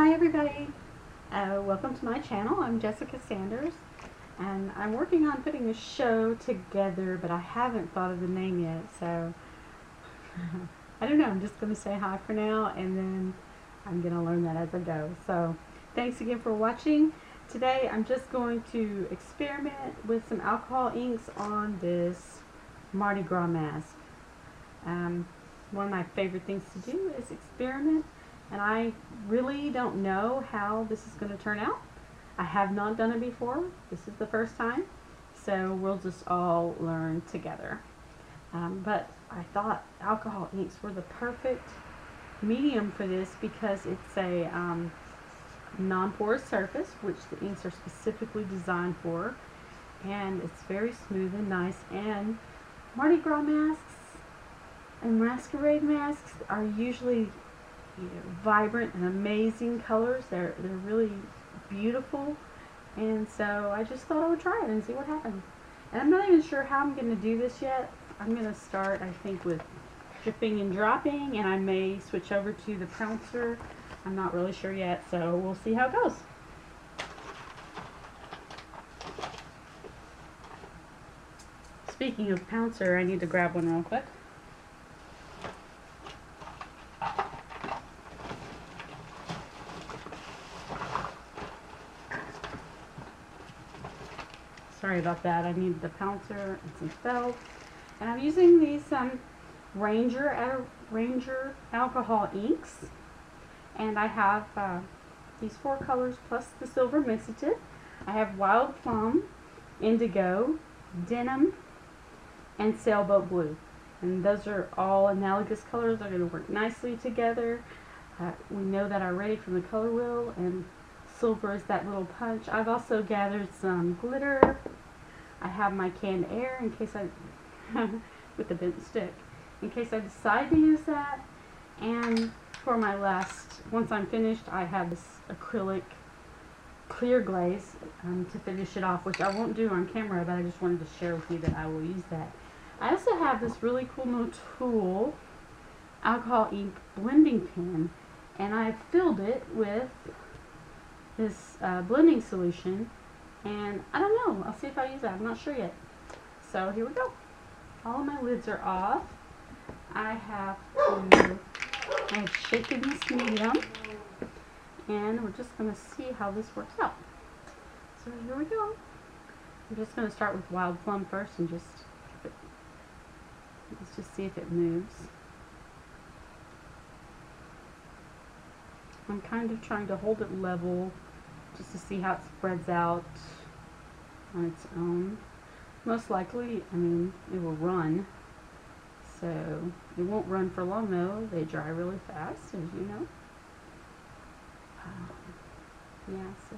Hi everybody, welcome to my channel. I'm Jessica Sanders and I'm working on putting a show together, but I haven't thought of the name yet, so I don't know. I'm just going to say hi for now and then I'm going to learn that as I go. So thanks again for watching. Today I'm just going to experiment with some alcohol inks on this Mardi Gras mask. One of my favorite things to do is experiment, and I really don't know how this is going to turn out. I have not done it before. This is the first time, so we'll just all learn together. But I thought alcohol inks were the perfect medium for this because it's a non-porous surface, which the inks are specifically designed for, and it's very smooth and nice. And Mardi Gras masks and masquerade masks are usually vibrant and amazing colors. They're really beautiful, and so I just thought I would try it and see what happens. And I'm not even sure how I'm going to do this yet. I'm going to start, I think, with dripping and dropping, and I may switch over to the pouncer. I'm not really sure yet, so we'll see how it goes. Speaking of pouncer, I need to grab one real quick. Sorry about that. I need the pouncer and some felt. And I'm using these Ranger alcohol inks. And I have these 4 colors plus the silver mixative. I have wild plum, indigo, denim, and sailboat blue. And those are all analogous colors. They're going to work nicely together. We know that already from the color wheel, and silver is that little punch. I've also gathered some glitter. I have my canned air in case I, with the bent stick, in case I decide to use that. And for my last, once I'm finished, I have this acrylic clear glaze to finish it off, which I won't do on camera, but I just wanted to share with you that I will use that. I also have this really cool new tool, alcohol ink blending pen, and I've filled it with this blending solution, and I don't know, I'll see if I use that. I'm not sure yet. So here we go. All of my lids are off. I have shaken this medium, and we're just going to see how this works out. So here we go. I'm just going to start with wild plum first and just let's just see if it moves. I'm kind of trying to hold it level just to see how it spreads out on its own. Most likely, I mean, it will run. So it won't run for long though. They dry really fast, as you know. Yeah, so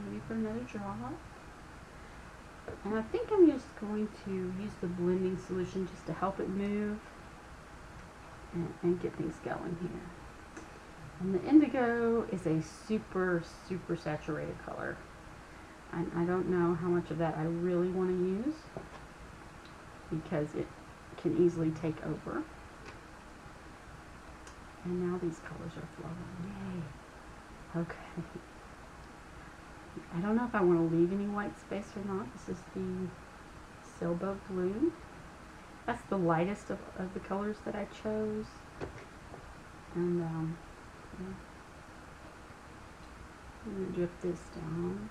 maybe for another drop. And I think I'm just going to use the blending solution just to help it move and get things going here. And the indigo is a super saturated color. I don't know how much of that I really want to use because it can easily take over. And now these colors are flowing. Yay. Okay. I don't know if I want to leave any white space or not. This is the sailboat blue. That's the lightest of the colors that I chose. And yeah. I'm going to drip this down.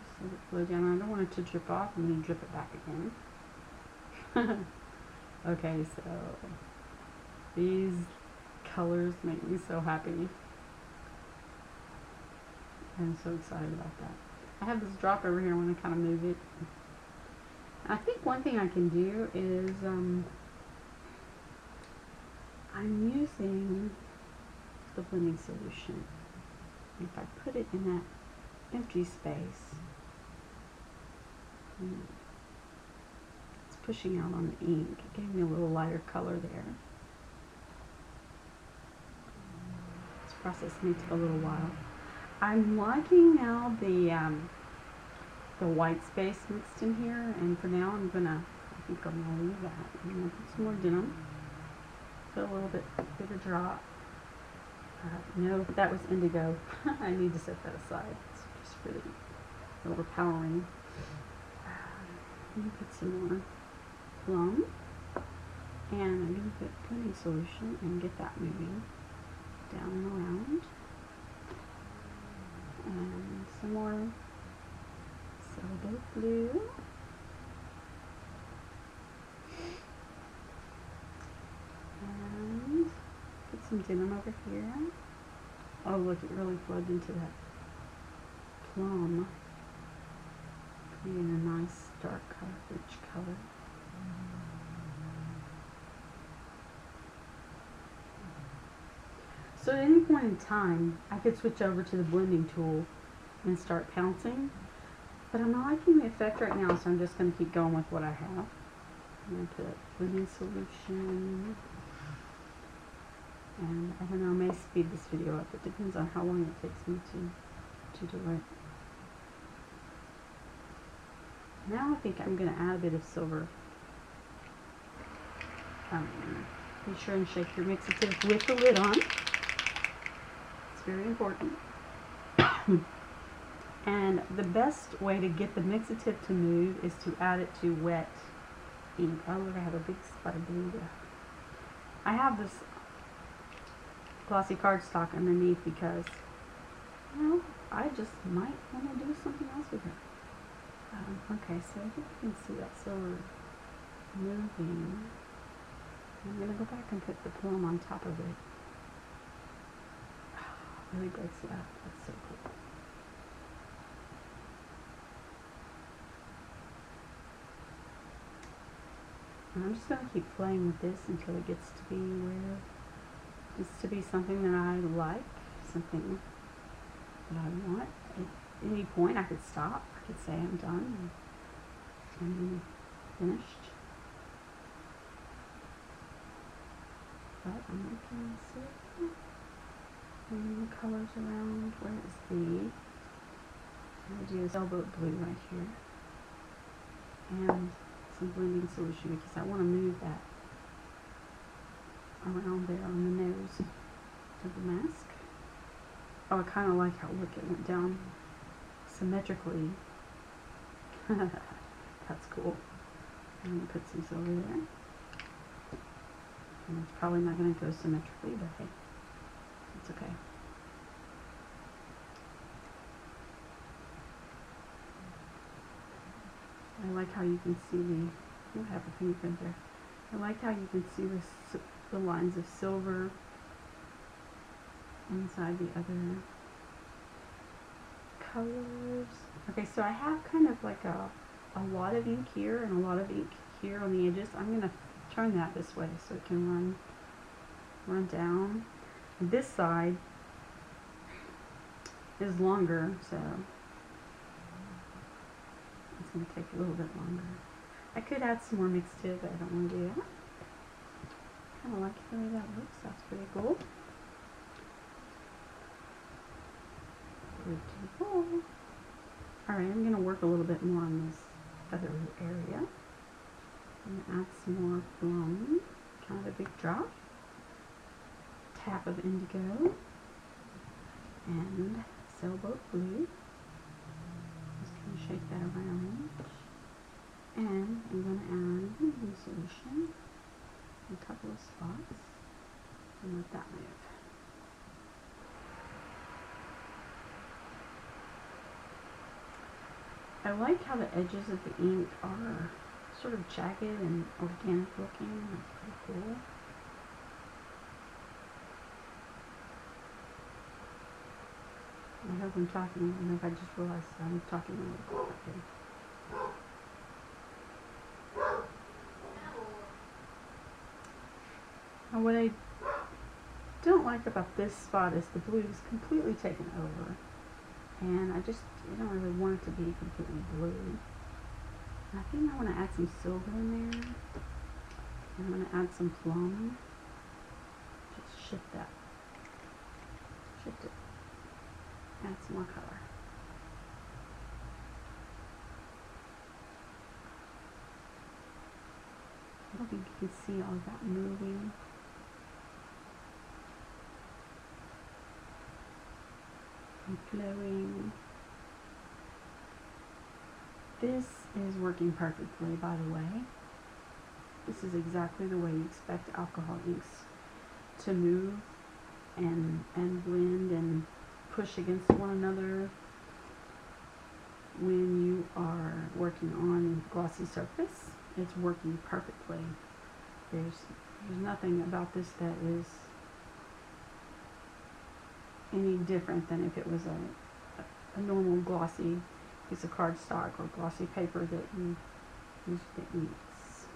Just let it flow down. I don't want it to drip off. I'm going to drip it back again. Okay, so these colors make me so happy. I'm so excited about that. I have this drop over here. I want to kind of move it. I think one thing I can do is I'm using the blending solution. If I put it in that empty space, it's pushing out on the ink. It gave me a little lighter color there. This process may take a little while. I'm liking now the white space mixed in here, and for now I think I'm gonna leave that. I'm gonna put some more denim, put a little bit bigger drop. No, that was indigo. I need to set that aside. It's just really overpowering. Let me put some more plum. And I'm going to put blending solution and get that moving down and around. And some more sailboat blue. And put some denim over here. Oh look, it really flowed into that plum, creating a nice dark color, rich color. So at any point in time, I could switch over to the blending tool and start pouncing, but I'm not liking the effect right now, so I'm just going to keep going with what I have. I'm going to put blending solution, and I don't know, I may speed this video up. It depends on how long it takes me to do it. Now I think I'm going to add a bit of silver. Be sure and shake your mixative with the lid on. It's very important. And the best way to get the mixative to move is to add it to wet ink. Oh look, I have a big spot of blue there. I have this glossy cardstock underneath because, well, I just might want to do something else with it. Okay, so I think you can see that silver moving. I'm going to go back and put the plum on top of it. Really breaks it up. That's so cool. And I'm just going to keep playing with this until it gets to be where it's to be something that I like, something that I want. At any point I could stop. I could say I'm done and finished. But I'm looking to see the colors around. Where is the? I'm going to do a sailboat blue right here. And some blending solution because I want to move that around there on the nose of the mask. Oh, I kind of like how, look, it went down symmetrically. That's cool. I'm going to put some silver there. And it's probably not going to go symmetrically, but hey, it's okay. I like how you can see the, I have a fingerprint there. I like how you can see the lines of silver inside the other colors. Okay, so I have kind of like a lot of ink here and a lot of ink here on the edges. I'm going to turn that this way so it can run down. This side is longer, so it's going to take a little bit longer. I could add some more mixative, but I don't want to do that. Kind of like the way that looks. That's pretty cool. Pretty cool. Alright, I'm going to work a little bit more on this other area. I'm going to add some more plum. Kind of a big drop. Tap of indigo. And sailboat blue. Just going to shake that around. And I'm going to add blue solution in a couple of spots and let that move. I like how the edges of the ink are sort of jagged and organic looking. That's pretty cool. I hope I'm talking, I don't know if I just realized I'm talking a little quickly. And what I don't like about this spot is the blue is completely taken over. And I don't really want it to be completely blue. I think I want to add some silver in there. I'm going to add some plum. Just shift that. Shift it. Add some more color. I don't think you can see all of that moving. and glowing. This is working perfectly, by the way. This is exactly the way you expect alcohol inks to move and blend and push against one another when you are working on glossy surface. It's working perfectly. There's nothing about this that is any different than if it was a normal glossy piece of cardstock or glossy paper that you use the inks.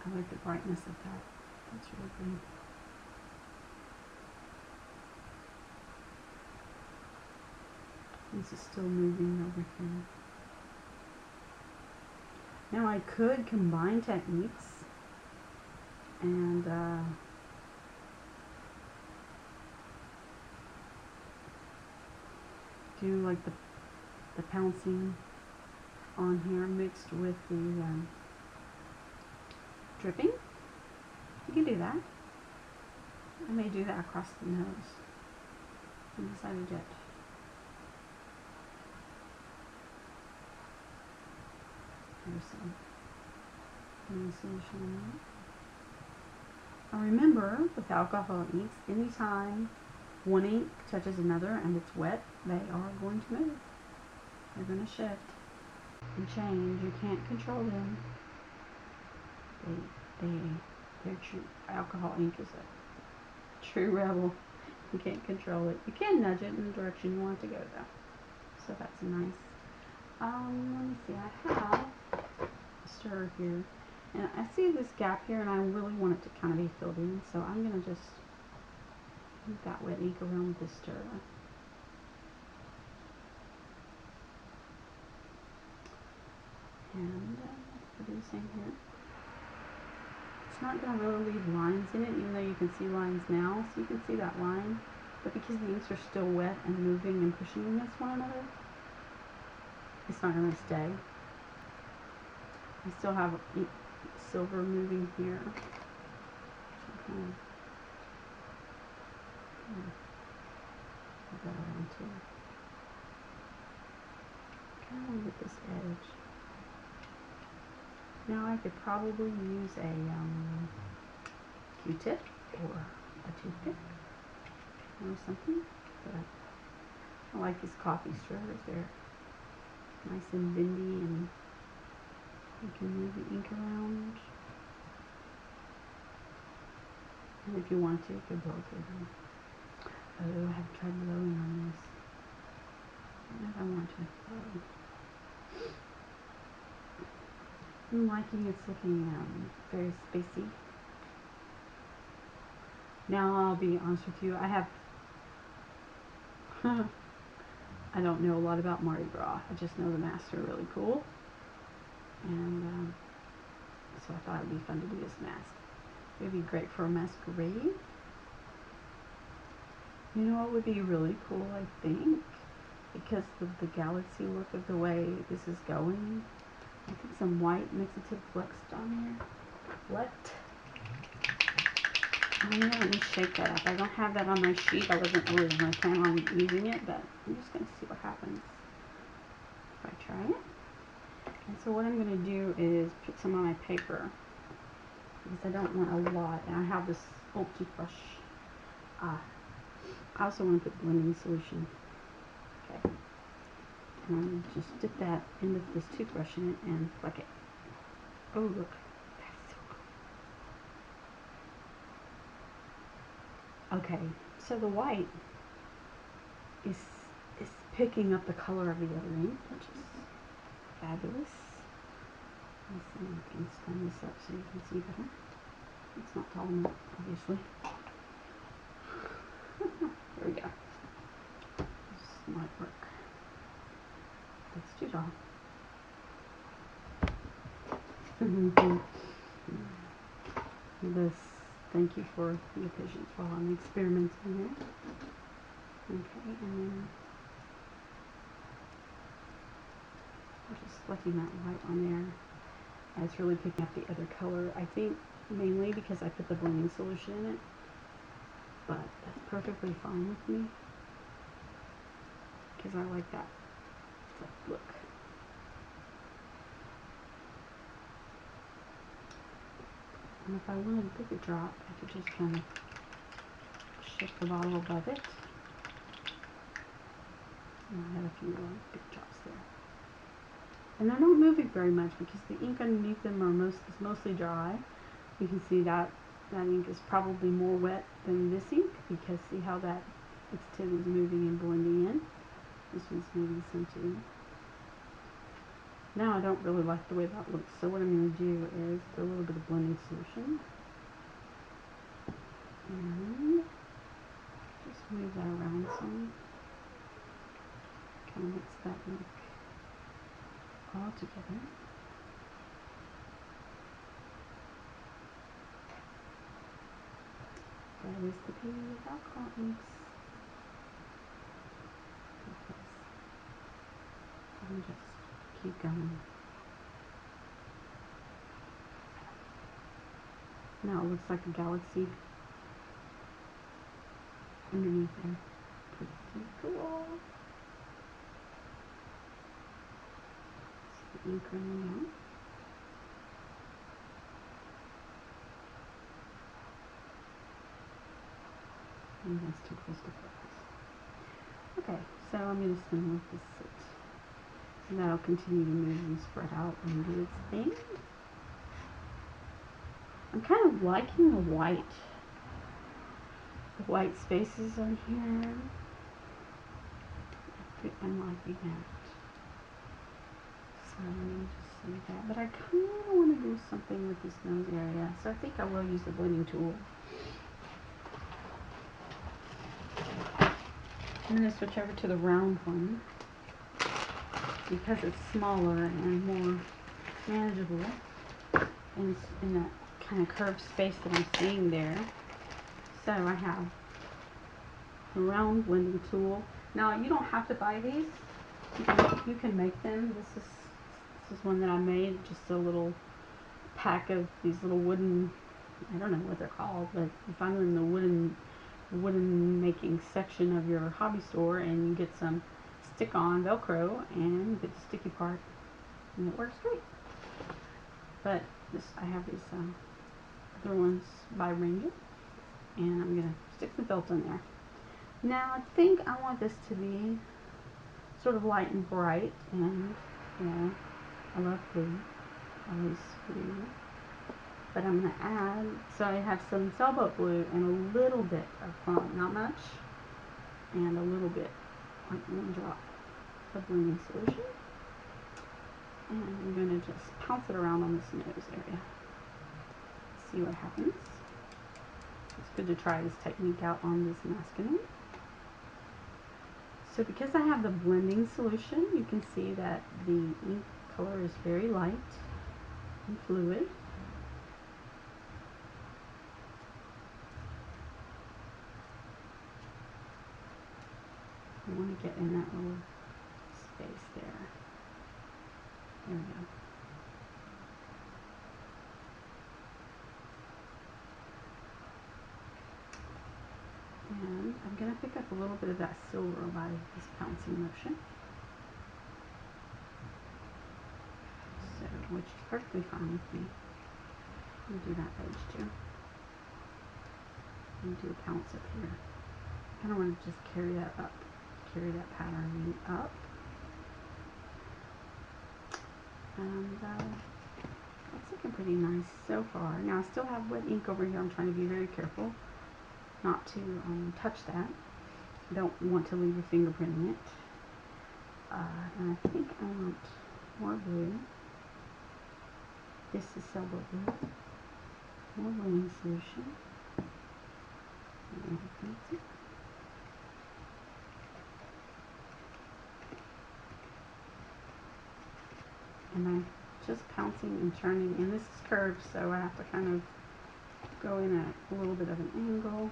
I like the brightness of that. That's really good. This is still moving over here. Now I could combine techniques and do like the pouncing on here mixed with the dripping. You can do that. I may do that across the nose. I decided yet. There's some solution on that. Now remember, with alcohol inks, anytime one ink touches another and it's wet, they are going to move. They're going to shift and change. You can't control them. They're true. Alcohol ink is a true rebel. You can't control it. You can nudge it in the direction you want it to go, though. So that's nice. Let me see. I have a stir here, and I see this gap here, and I really want it to kind of be filled in. So I'm gonna just move that wet ink around with this stir. And producing here. It's not going to really leave lines in it, even though you can see lines now. So you can see that line. But because the inks are still wet and moving and pushing against one another, it's not going to stay. I still have silver moving here. Okay. Put that around too. Kind of want to get this edge. Now I could probably use a Q-tip or a toothpick or something, but I like these coffee stirrers. They're nice and bendy, and you can move the ink around. And if you want to, you could blow through them. Oh, I haven't tried blowing on this. I don't know if I want to blow. I'm liking it's looking very spacey. Now I'll be honest with you, I have I don't know a lot about Mardi Gras. I just know the masks are really cool, and so I thought it'd be fun to do this mask. It'd be great for a masquerade. You know what would be really cool, I think, because of the galaxy look of the way this is going. I think some white mixative flexed on here. Flecked. Oh yeah, let me shake that up. I don't have that on my sheet. I wasn't really going to plan on using it, but I'm just going to see what happens if I try it. And so what I'm going to do is put some on my paper, because I don't want a lot. And I have this old toothbrush. I also want to put blending solution. Okay. And just dip that into this toothbrush in it and fleck it. Oh, look. That's so cool. Okay, so the white is picking up the color of the other ink, which is fabulous. Let's see if I can stand this up so you can see better. It's not tall enough, obviously. There we go. This might work. That's too tall. This, thank you for your patience while I'm experimenting here. Okay, and then I'm just flecking that white on there. And it's really picking up the other color. I think mainly because I put the blending solution in it. but that's perfectly fine with me because I like that look. And if I wanted a bigger drop, I could just kind of shift the bottle above it. And I have a few big drops there. And they're not moving very much because the ink underneath them is mostly dry. You can see that ink is probably more wet than this ink because see how that its tip is moving and blending in. This one's moving some too. Now I don't really like the way that looks, so what I'm going to do is do a little bit of blending solution. And just move that around some. Kind of mix that ink all together. That is the beauty of alcohol inks. And just keep going. Now it looks like a galaxy underneath there. Pretty cool. It's the ink running out. And that's too close to focus. Okay, so I'm going to spin with this sit. And that'll continue to move and spread out and do its thing. I'm kind of liking the white spaces on here. I'm liking that. So let me just see that. But I kind of want to do something with this nose area. So I think I will use the blending tool. I'm going to switch over to the round one because it's smaller and more manageable in that kind of curved space that I'm seeing there. So I have the round blending tool. Now you don't have to buy these. You can make them. This is one that I made. Just a little pack of these little wooden. I don't know what they're called, but you find them in the wooden making section of your hobby store, and you get some stick-on Velcro and you get the sticky part, and it works great. But I have these other ones by Ranger, and I'm gonna stick the belt in there. Now I think I want this to be sort of light and bright, and you know, I love blue, always blue. But I'm going to add, so I have some sailboat blue and a little bit of foam, not much, and a little bit, like one drop of blending solution. And I'm going to just pounce it around on this nose area. See what happens. It's good to try this technique out on this masking. So because I have the blending solution, you can see that the ink color is very light and fluid. I want to get in that little space there. There we go. And I'm going to pick up a little bit of that silver by this pouncing motion. So, which is perfectly fine with me. I'm going to do that edge too. And do a pounce up here. I kind of want to just carry that up. Carry that patterning up. And it's looking pretty nice so far. Now I still have wet ink over here. I'm trying to be very careful not to touch that. I don't want to leave a fingerprint in it. And I think I want more blue. This is sailboat blue. More blending solution. And I'm just pouncing and turning, and this is curved, so I have to kind of go in at a little bit of an angle.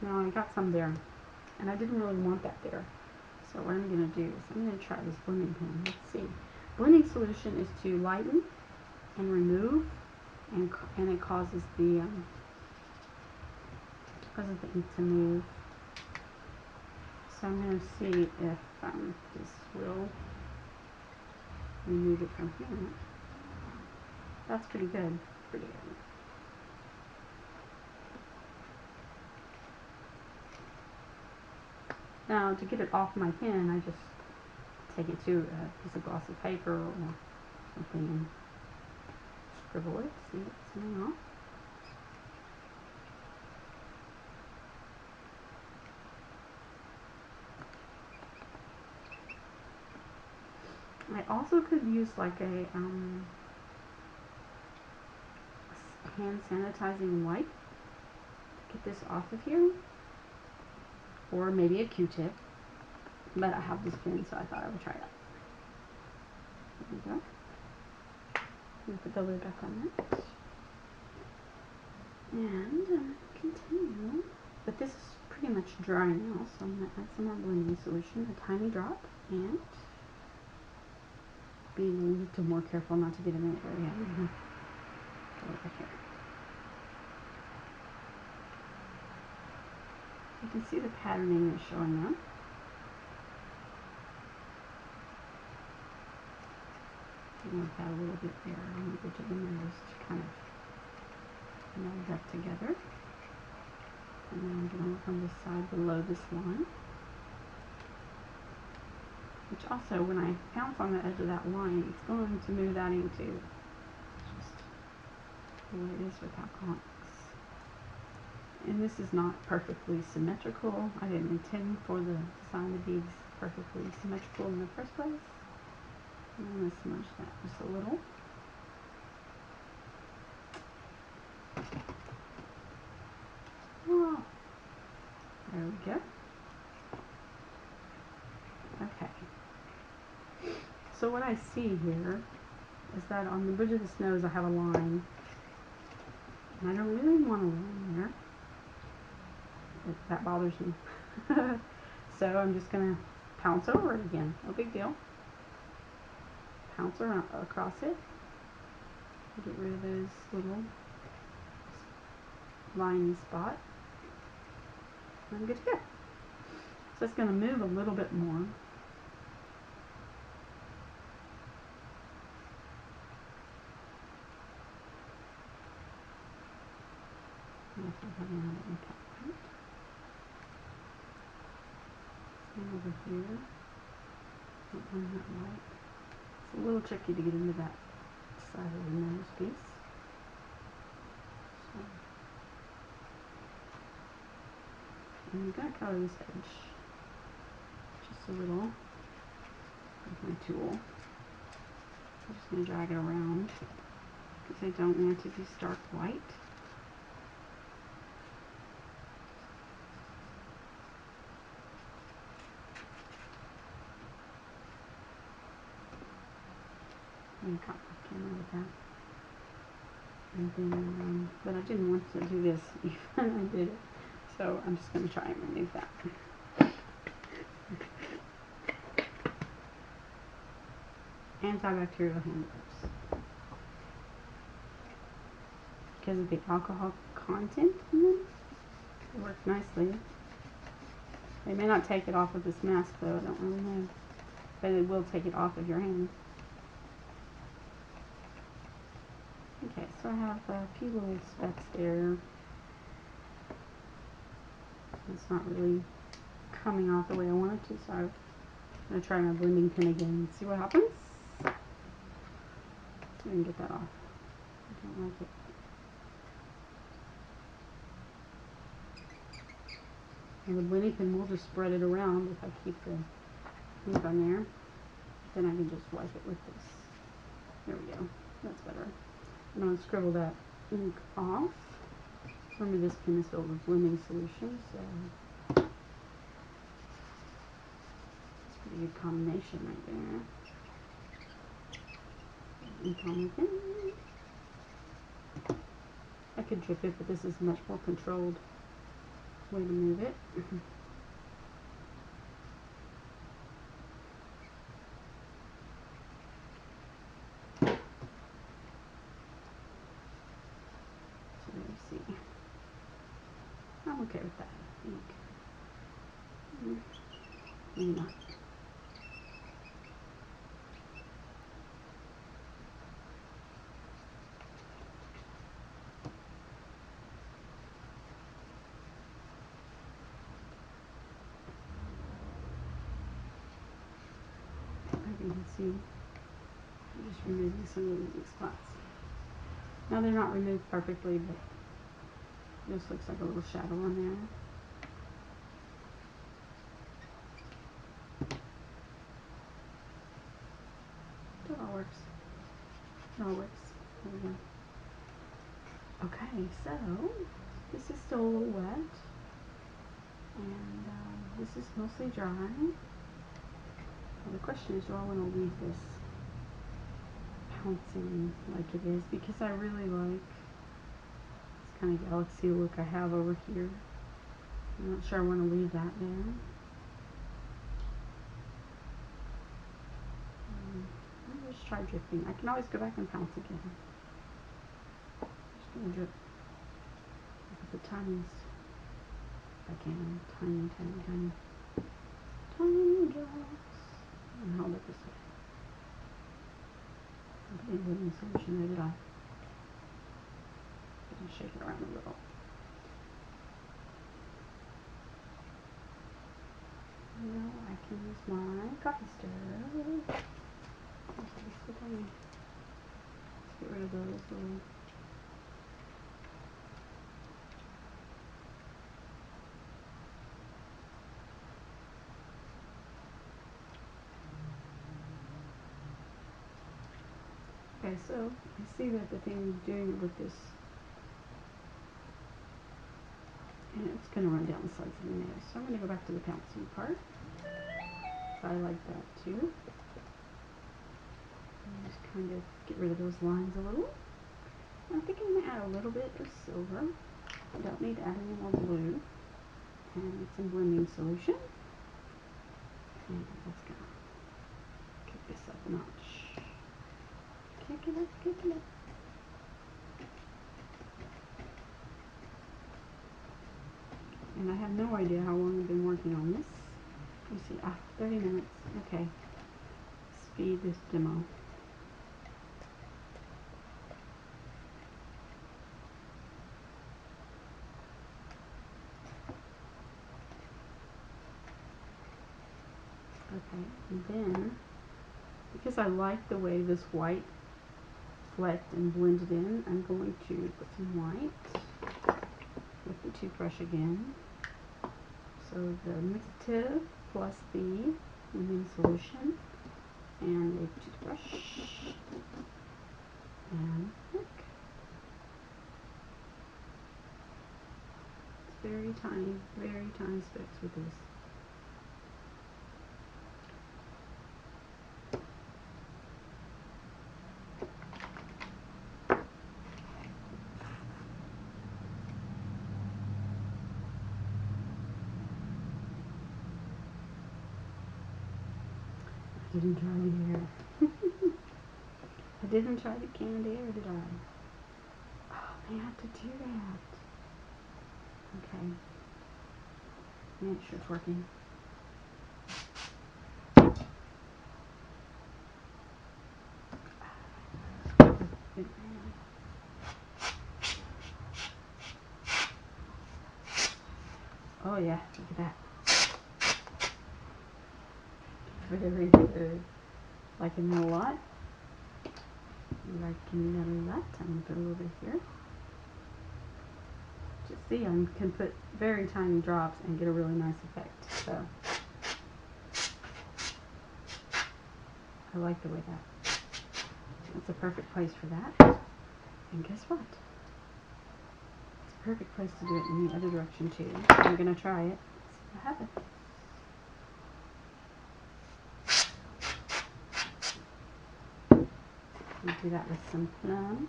Now I got some there, and I didn't really want that there. So what I'm going to do is I'm going to try this blending pen. Let's see. Blending solution is to lighten and remove, and it causes the causes the ink to move. So I'm going to see if this will remove it from here. That's pretty good. Pretty good. Now, to get it off my pen, I just take it to a piece of glossy paper or something and scribble it. See, it's coming off. I also could use like a hand sanitizing wipe to get this off of here, or maybe a Q-tip, but I have this pen, so I thought I would try that. There we go. I'm going to put the lid back on that. And continue. But this is pretty much dry now, so I'm going to add some more blending solution, a tiny drop, and be a little more careful not to get in that area. Over here. You can see the patterning is showing up. I'm going to add a little bit there on the edge of the nose to kind of meld that together. And then I'm going to look on this side below this line. Which also, when I pounce on the edge of that line, it's going to move that ink too. Just the way it is with alcoholics. And this is not perfectly symmetrical. I didn't intend for the design to be perfectly symmetrical in the first place. I'm going to smudge that just a little. Oh, there we go. Okay. So what I see here is that on the bridge of this nose I have a line. And I don't really want a line there. That bothers me. So I'm just going to pounce over it again. No big deal. Pounce around, across it. Get rid of those little line spot. I'm good to go. So it's going to move a little bit more. Over here. Don't mind that light. It's a little tricky to get into that side of the nose piece. So, and I'm going to color this edge just a little with my tool. I'm just going to drag it around because I don't want it to be stark white. And caught my camera with that. And then, but I didn't want to do this even I did it. So I'm just going to try and remove that. Antibacterial hand gloves. Because of the alcohol content in them, it works nicely. They may not take it off of this mask though, I don't really know. But it will take it off of your hand. Okay, so I have a few little specks there. It's not really coming off the way I want it to, so I'm going to try my blending pen again and see what happens. So I can get that off. I don't like it. And the blending pen will just spread it around if I keep the ink on there. Then I can just wipe it with this. There we go. That's better. I'm going to scribble that ink off. Remember, this pen is filled with blending solution, so it's a pretty good combination right there. Ink on my pen. I could drip it, but this is a much more controlled way to move it. I'm okay with that, I think. Maybe not. You can see I'm just removing some of the weak spots. Now they're not removed perfectly, but it just looks like a little shadow on there. It all works. It all works. There we go. Okay, so this is still a little wet, and this is mostly dry. Well, the question is, do I want to leave this pouncing like it is? Because I really like this kind of galaxy look I have over here. I'm not sure I want to leave that there. I'll just try drifting. I can always go back and pounce again. Just gonna drip with the tiniest, if I can, tiny, tiny, tiny, tiny drops. And hold it this way. I'm putting living solution there, did I? Just shake it around a little. Now I can use my coffee stirrer. Let's get rid of those little. Okay, so I see that the thing is doing with this, and it's going to run down the sides of the nails. So I'm going to go back to the pouncing part. I like that too. And just kind of get rid of those lines a little. I think I'm going to add a little bit of silver. I don't need to add any more blue. And some blending solution. And let's go. Kick this up a notch. Kick it up, kick it up. And I have no idea how long I've been working on this. You see, 30 minutes. Okay. Speed this demo. Okay, and then, because I like the way this white flecked and blended in, I'm going to put some white with the toothbrush again. So the mixative plus the lemon solution and a toothbrush and look. It's very tiny specks with this. I didn't try the air. I didn't try the canned air, did I? Oh, they have to do that. Okay. Make sure it's working. Oh yeah, look at that. Very good. Liking that a lot. Liking that a lot. I'm going to put a little bit here. Just see, I can put very tiny drops and get a really nice effect. So, I like the way that's a perfect place for that. And guess what? It's a perfect place to do it in the other direction too. I'm going to try it. See what happens. We do that with some plum.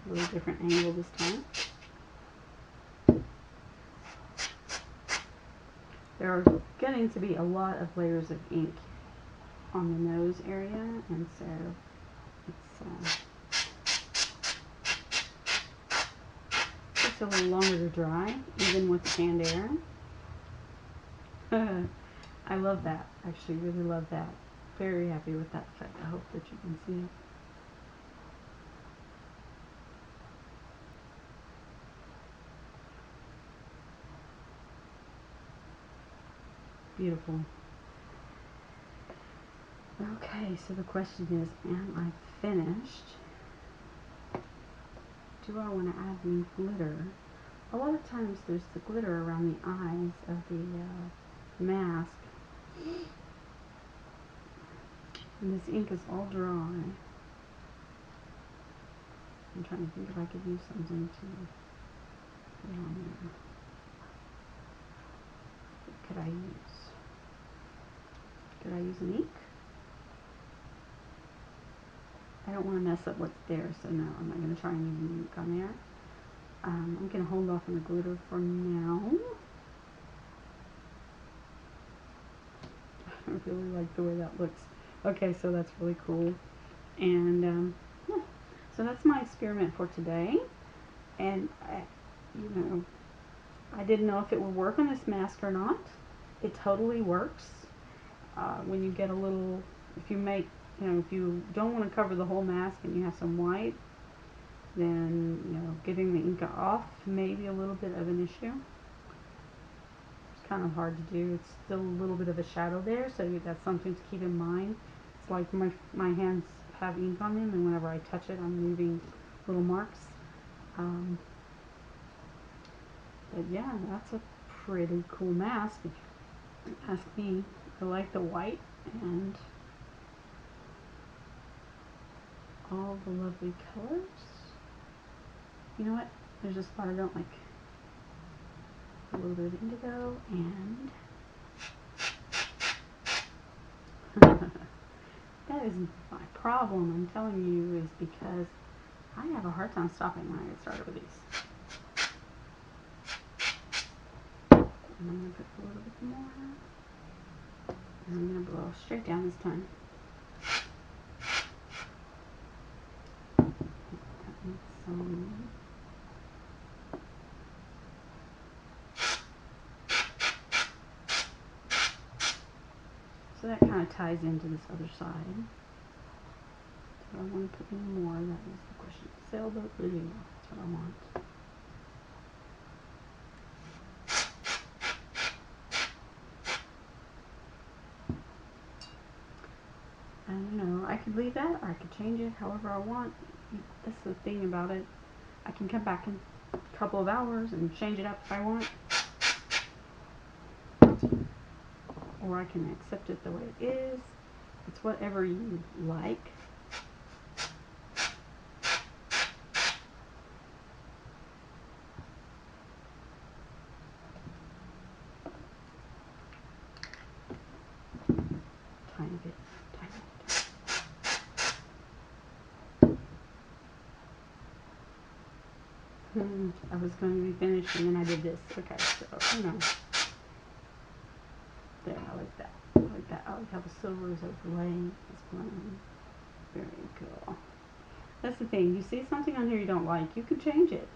A little different angle this time. There are getting to be a lot of layers of ink on the nose area, and so it's takes a little longer to dry, even with the canned air. I love that. Actually, really love that. Very happy with that effect. I hope that you can see it. Beautiful. Okay, so the question is, am I finished? Do I want to add any glitter? A lot of times there's the glitter around the eyes of the mask. And this ink is all dry. I'm trying to think if I could use something to put on there. What could I use? Could I use an ink? I don't want to mess up what's there, so no, I'm not going to try and use an ink on there. I'm going to hold off on the glitter for now. I really like the way that looks. Okay, so that's really cool. And yeah, so that's my experiment for today. And I didn't know if it would work on this mask or not. It totally works. When you get a little, if you make, if you don't want to cover the whole mask and you have some white, then, getting the ink off may be a little bit of an issue. It's kind of hard to do. It's still a little bit of a shadow there, so that's something to keep in mind. It's like my hands have ink on them, and whenever I touch it, I'm leaving little marks. But yeah, that's a pretty cool mask, if you ask me. I like the white and all the lovely colors. You know what? There's a spot I don't like. A little bit of indigo and that is my problem, I'm telling you, is because I have a hard time stopping when I get started with these. And I'm going to put a little bit more. And I'm going to blow straight down this time. That needs some. So that kind of ties into this other side. Do I want to put any more? That is the question. Sailboat blue. That's what I want. I don't know. I could leave that, or I could change it however I want. That's the thing about it. I can come back in a couple of hours and change it up if I want. Or I can accept it the way it is. It's whatever you like. Tiny bit, tiny bit. I was going to be finished and then I did this. Okay, so, there, I like that. I like that. I like how the silver is overlaying this brown. Very cool. That's the thing. You see something on here you don't like, you can change it.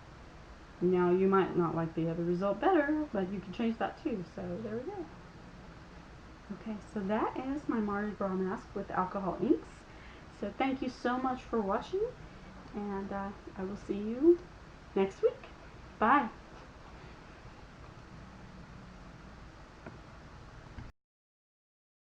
Now, you might not like the other result better, but you can change that too. So, there we go. Okay, so that is my Mardi Gras mask with alcohol inks. So, thank you so much for watching, and I will see you next week. Bye.